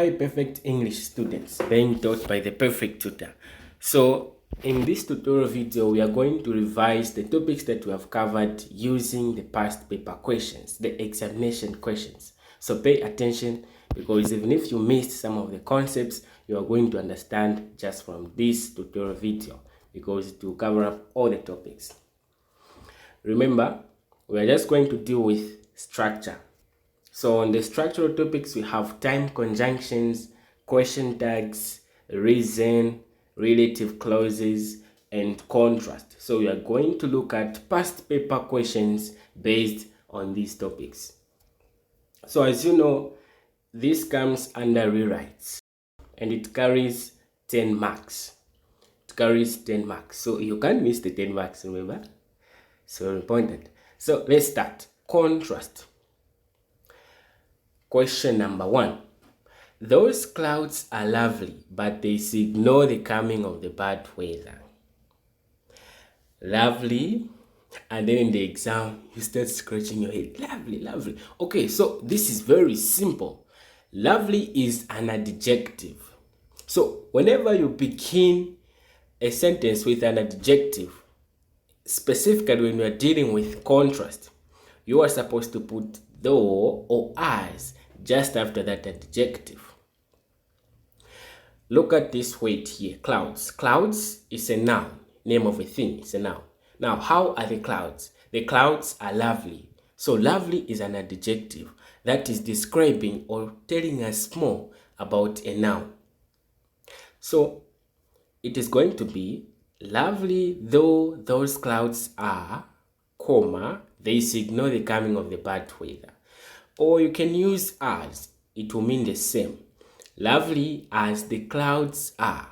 Hi, perfect English students being taught by the perfect tutor. So, in this tutorial video, we are going to revise the topics that we have covered using the past paper questions, the examination questions. So, pay attention because even if you missed some of the concepts, you are going to understand just from this tutorial video because it will cover up all the topics. Remember, we are just going to deal with structure. So on the structural topics, we have time conjunctions, question tags, reason, relative clauses, and contrast. So we are going to look at past paper questions based on these topics. So as you know, this comes under rewrites and it carries 10 marks. It carries 10 marks. So you can't miss the 10 marks, remember? So important. So let's start. Contrast. Question number 1. Those clouds are lovely, but they signal the coming of the bad weather. Lovely, and then in the exam, you start scratching your head. Lovely, lovely. Okay, so this is very simple. Lovely is an adjective. So whenever you begin a sentence with an adjective, specifically when you are dealing with contrast, you are supposed to put though or as just after that adjective. Look at this word here, clouds. Clouds is a noun, name of a thing, it's a noun. Now, how are the clouds? The clouds are lovely. So lovely is an adjective that is describing or telling us more about a noun. So it is going to be lovely though those clouds are, comma, they signal the coming of the bad weather. Or you can use as, it will mean the same. Lovely as the clouds are,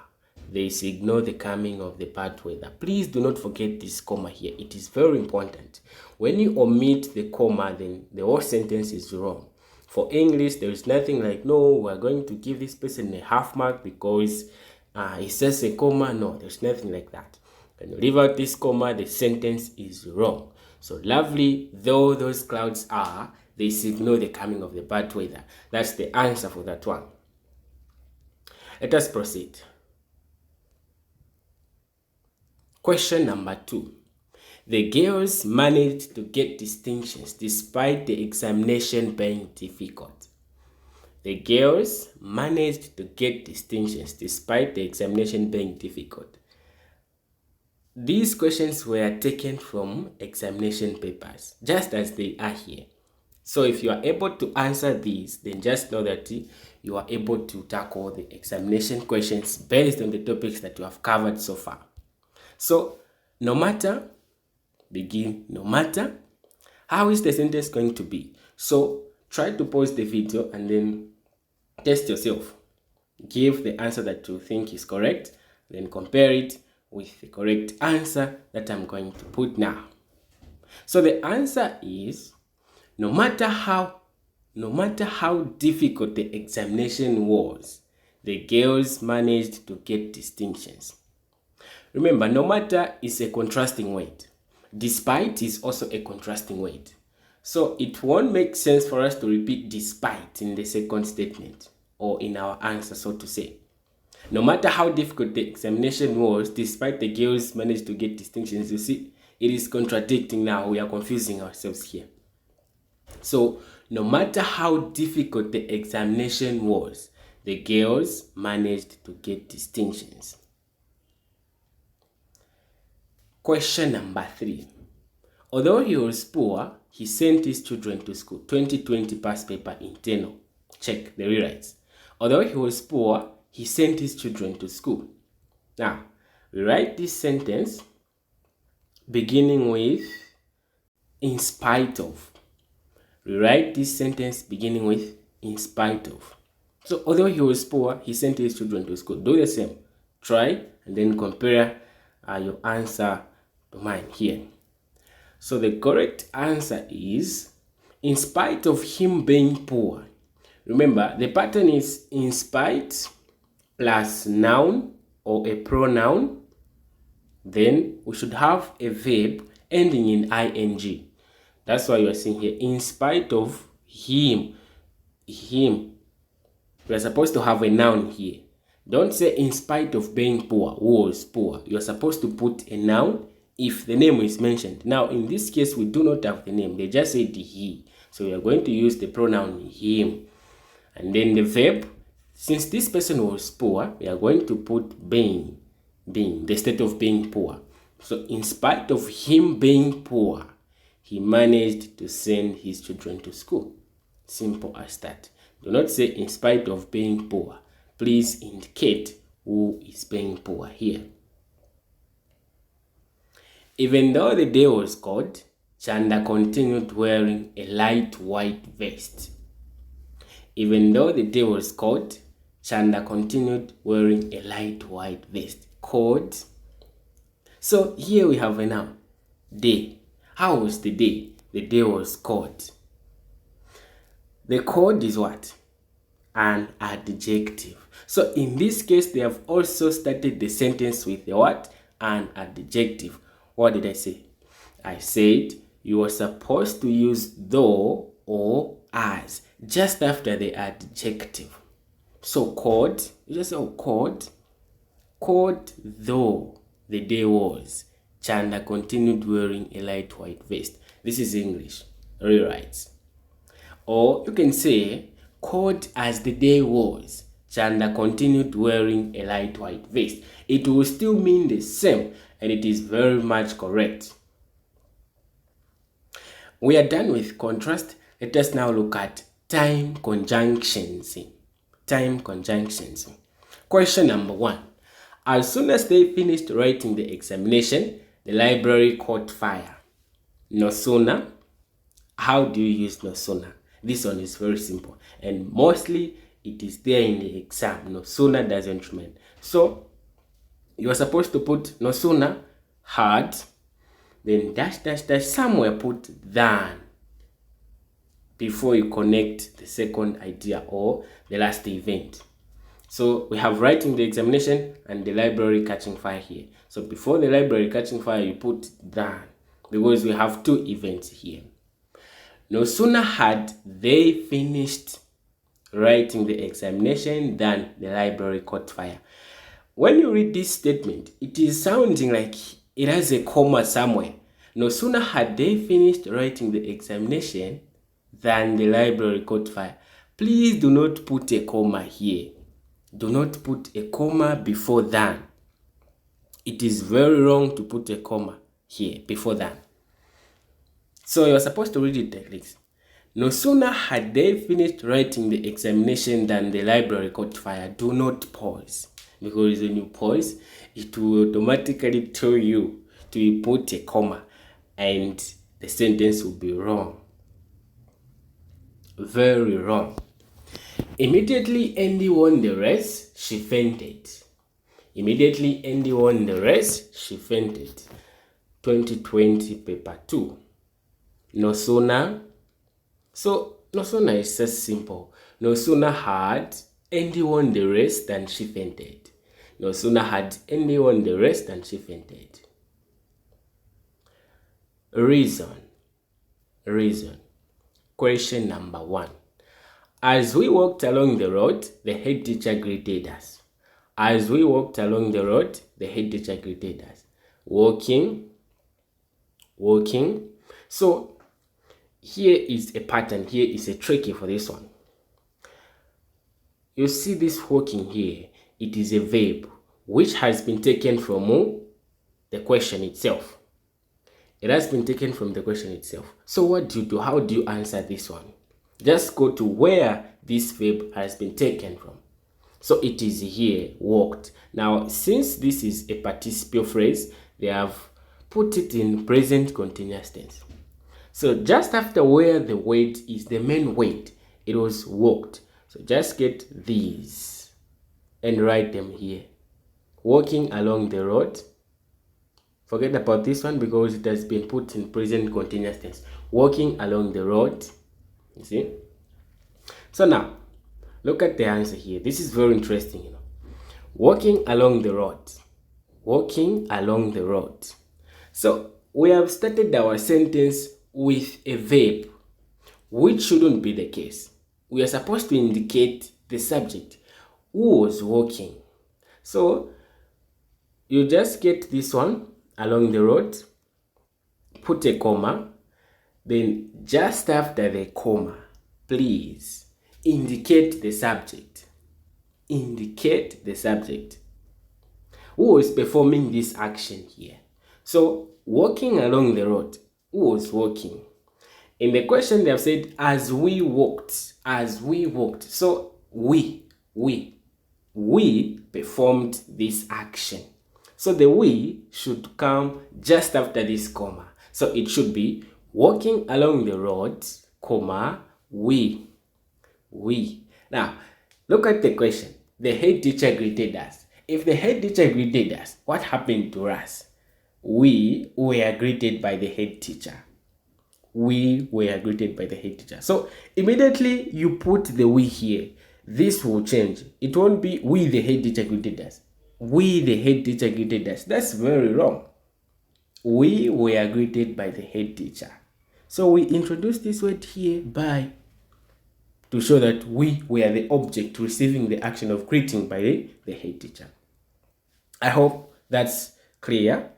they signal the coming of the bad weather. Please do not forget this comma here. It is very important. When you omit the comma, then the whole sentence is wrong. For English, there is nothing like, no, we're going to give this person a half mark because it says a comma. No, there's nothing like that. When you leave out this comma, the sentence is wrong. So lovely though those clouds are, they signal the coming of the bad weather. That's the answer for that one. Let us proceed. Question number 2. The girls managed to get distinctions despite the examination being difficult. The girls managed to get distinctions despite the examination being difficult. These questions were taken from examination papers, just as they are here. So if you are able to answer these, then just know that you are able to tackle the examination questions based on the topics that you have covered so far. So no matter, begin no matter, how is the sentence going to be? So try to pause the video and then test yourself. Give the answer that you think is correct, then compare it with the correct answer that I'm going to put now. So the answer is, no matter how difficult the examination was, the girls managed to get distinctions. Remember, no matter is a contrasting word. Despite is also a contrasting word. So it won't make sense for us to repeat despite in the second statement or in our answer, so to say. No matter how difficult the examination was, despite the girls managed to get distinctions, you see, it is contradicting now. We are confusing ourselves here. So no matter how difficult the examination was, the girls managed to get distinctions. Question number 3. Although he was poor, he sent his children to school. 2020 past paper internal. Check the rewrites. Although he was poor, he sent his children to school. Now, we write this sentence beginning with in spite of. We write this sentence beginning with in spite of. So although he was poor, he sent his children to school. Do the same. Try and then compare your answer to mine here. So the correct answer is in spite of him being poor. Remember, the pattern is in spite plus noun or a pronoun. Then we should have a verb ending in ing. That's why you are seeing here, in spite of him. we are supposed to have a noun here. Don't say in spite of being poor, was poor. You are supposed to put a noun if the name is mentioned. Now, in this case, we do not have the name. They just said he. So we are going to use the pronoun him. And then the verb, since this person was poor, we are going to put being, the state of being poor. So in spite of him being poor, he managed to send his children to school. Simple as that. Do not say in spite of being poor. Please indicate who is being poor here. Even though the day was cold, Chanda continued wearing a light white vest. Even though the day was cold, Chanda continued wearing a light white vest. Cold. So here we have a noun. Day. How was the day? The day was cold. The cold is what? An adjective. So in this case, they have also started the sentence with the what? An adjective. What did I say? I said you are supposed to use though or as just after the adjective. So cold, you just say, oh, cold. Cold though the day was, Chanda continued wearing a light white vest. This is English. Rewrites. Or you can say, cold as the day was, Chanda continued wearing a light white vest. It will still mean the same, and it is very much correct. We are done with contrast. Let us now look at time conjunctions. Time conjunctions. Question number 1. As soon as they finished writing the examination, the library caught fire. No sooner. How do you use no sooner? This one is very simple, and mostly it is there in the exam. No sooner doesn't remain. So you are supposed to put no sooner had, then dash dash dash, somewhere put than before you connect the second idea or the last event. So we have writing the examination and the library catching fire here. So before the library catching fire, you put than, because we have two events here. No sooner had they finished writing the examination than the library caught fire. When you read this statement, it is sounding like it has a comma somewhere. No sooner had they finished writing the examination than the library caught fire. Please do not put a comma here. Do not put a comma before than. It is very wrong to put a comma here before than. So you're supposed to read it like this. No sooner had they finished writing the examination than the library caught fire. Do not pause, because when you pause, it will automatically tell you to put a comma and the sentence will be wrong. Very wrong. Immediately Andy won the race, she fainted. Immediately Andy won the race, she fainted. 2020 paper 2. No sooner. So no sooner is just simple. No sooner had Andy won the race than she fainted. No sooner had Andy won the race than she fainted. Reason. Question number 1. As we walked along the road, the head teacher greeted us. As we walked along the road, the head teacher greeted us. Walking. So here is a pattern. Here is a tricky for this one. You see this walking here. It is a verb which has been taken from the question itself. It has been taken from the question itself. So what do you do? How do you answer this one? Just go to where this verb has been taken from. So it is here, walked. Now, since this is a participial phrase, they have put it in present continuous tense. So just after where the word is the main word, it was walked. So just get these and write them here. Walking along the road. Forget about this one because it has been put in present continuous tense. Walking along the road. You see? So now, look at the answer here. This is very interesting, Walking along the road. Walking along the road. So we have started our sentence with a verb, which shouldn't be the case. We are supposed to indicate the subject. Who was walking? So you just get this one along the road, put a comma, then just after the comma, please indicate the subject. Indicate the subject. Who is performing this action here? So walking along the road. Who was walking? In the question they have said, as we walked. As we walked. So we performed this action. So the we should come just after this comma. So it should be walking along the road, comma, we. Now, look at the question. The head teacher greeted us. If the head teacher greeted us, what happened to us? We were greeted by the head teacher. We were greeted by the head teacher. So immediately you put the we here. This will change. It won't be we the head teacher greeted us. We the head teacher greeted us. That's very wrong. We were greeted by the head teacher. So we introduce this word here by to show that we were the object receiving the action of greeting by the head teacher. I hope that's clear.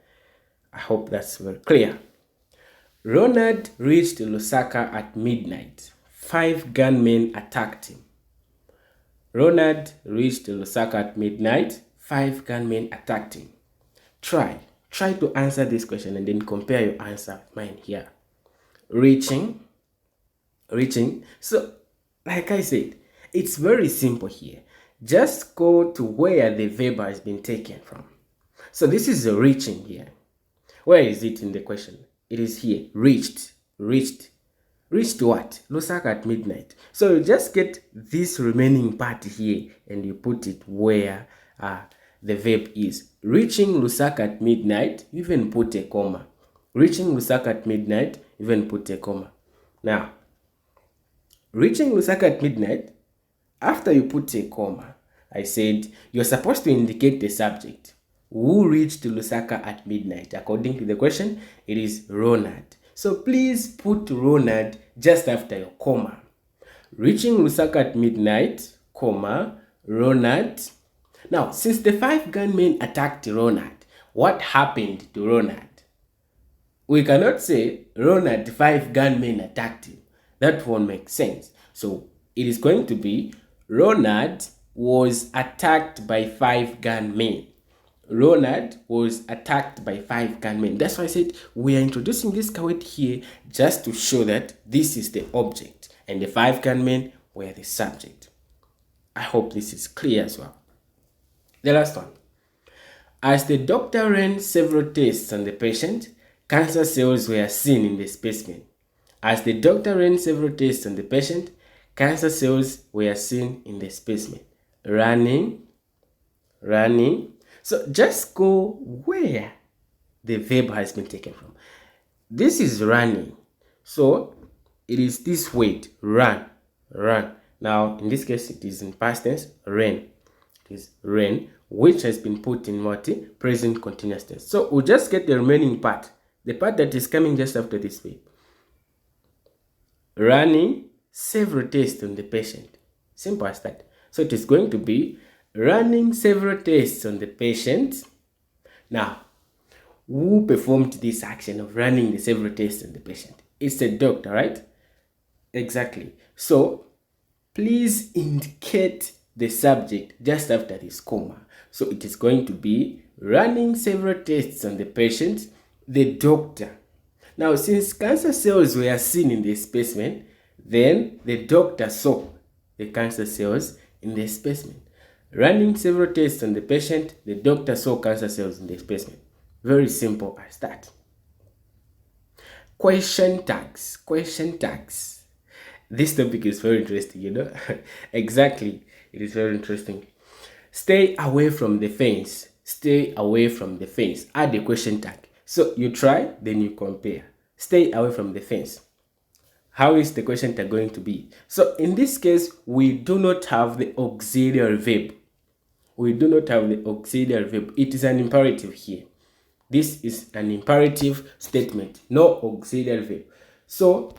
I hope that's very clear. Ronald reached Lusaka at midnight. 5 gunmen attacked him. Ronald reached Lusaka at midnight. 5 gunmen attacked him. Try to answer this question and then compare your answer with mine here. Reaching. So, like I said, it's very simple here. Just go to where the verb has been taken from. So this is a reaching here. Where is it in the question? It is here. Reached. Reached what? Lusaka at midnight. So you just get this remaining part here and you put it where the verb is. Reaching Lusaka at midnight, even put a comma. Reaching Lusaka at midnight, even put a comma. Now, reaching Lusaka at midnight, after you put a comma, I said you're supposed to indicate the subject. Who reached Lusaka at midnight? According to the question, it is Ronald. So please put Ronald just after your comma. Reaching Lusaka at midnight, comma, Ronald. Now, since the 5 gunmen attacked Ronald, what happened to Ronald? We cannot say Ronald 5 gunmen attacked him. That won't make sense. So it is going to be Ronald was attacked by 5 gunmen. Ronald was attacked by 5 gunmen. That's why I said we are introducing this word here just to show that this is the object and the 5 gunmen were the subject. I hope this is clear as well. The last one. As the doctor ran several tests on the patient, cancer cells were seen in the specimen. As the doctor ran several tests on the patient, cancer cells were seen in the specimen. Running. So just go where the verb has been taken from. This is running. So it is this word, run. Now, in this case, it is in past tense, ran. It is ran, which has been put in what? Present continuous tense. So we'll just get the remaining part, the part that is coming just after this verb. Running several tests on the patient. Simple as that. So it is going to be running several tests on the patient. Now, who performed this action of running the several tests on the patient? It's the doctor, right? Exactly. So, please indicate the subject just after this comma. So it is going to be running several tests on the patient, the doctor. Now, since cancer cells were seen in the specimen, then the doctor saw the cancer cells in the specimen. Running several tests on the patient, the doctor saw cancer cells in the specimen. Very simple as that. Question tags. This topic is very interesting, Exactly. It is very interesting. Stay away from the fence. Add a question tag. So you try, then you compare. Stay away from the fence. How is the question tag going to be? So in this case, we do not have the auxiliary verb. It is an imperative here. This is an imperative statement, no auxiliary verb. So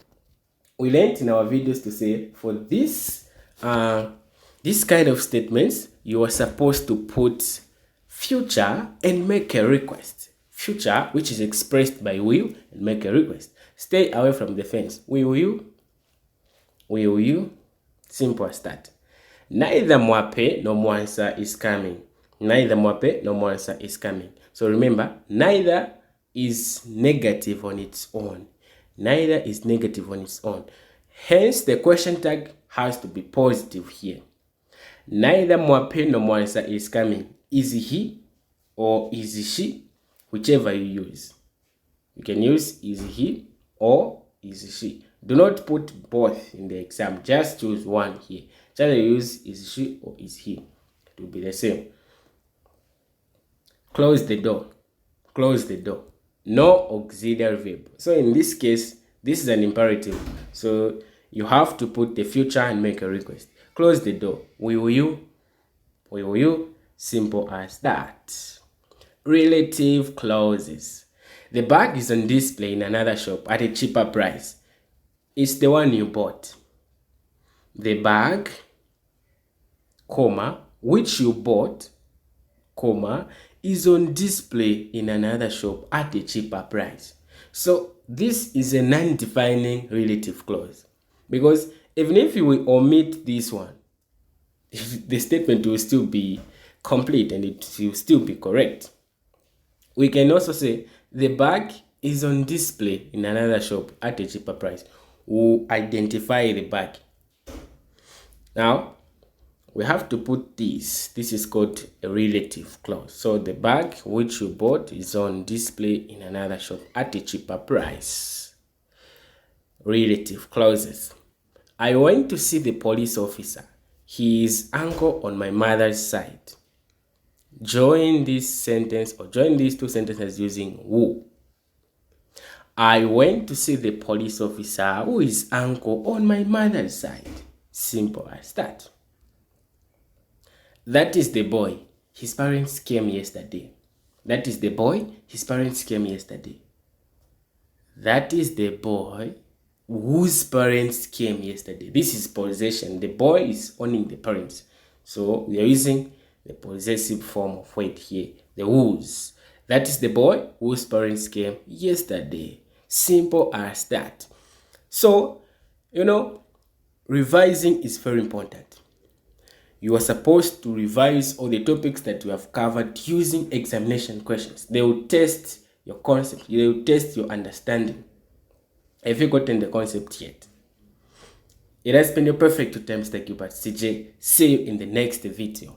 we learned in our videos to say for this This kind of statements, you are supposed to put future and make a request. Future, which is expressed by will, and make a request. Stay away from the fence. Will you? Will you? Simple as that. Neither Mwape nor Mwansa is coming. Neither Mwape nor Mwansa is coming. So remember, neither is negative on its own. Neither is negative on its own. Hence, the question tag has to be positive here. Neither Mwape nor Mwansa is coming. Is he or is she? Whichever you use. You can use is he or is she. Do not put both in the exam. Just choose one here. Just use is she or is he. It will be the same. Close the door. Close the door. No auxiliary verb. So in this case, this is an imperative. So you have to put the future and make a request. Close the door. Will you? Will you? Simple as that. Relative clauses. The bag is on display in another shop at a cheaper price. It's the one you bought. The bag, comma, which you bought, comma, is on display in another shop at a cheaper price. So this is a non-defining relative clause, because even if you will omit this one, the statement will still be complete and it will still be correct. We can also say the bag is on display in another shop at a cheaper price. We'll identify the bag. Now, we have to put this. This is called a relative clause. So the bag which you bought is on display in another shop at a cheaper price. Relative clauses. I went to see the police officer. He is uncle on my mother's side. Join this sentence or join these two sentences using who. I went to see the police officer who is uncle on my mother's side. Simple as that. That is the boy. His parents came yesterday. That is the boy. His parents came yesterday. That is the boy whose parents came yesterday. This is possession. The boy is owning the parents. So we are using the possessive form of word here. The whose. That is the boy whose parents came yesterday. Simple as that. So, revising is very important. You are supposed to revise all the topics that you have covered using examination questions. They will test your concept. They will test your understanding. Have you gotten the concept yet? It has been your perfect 2 times. Thank you, but CJ. See you in the next video.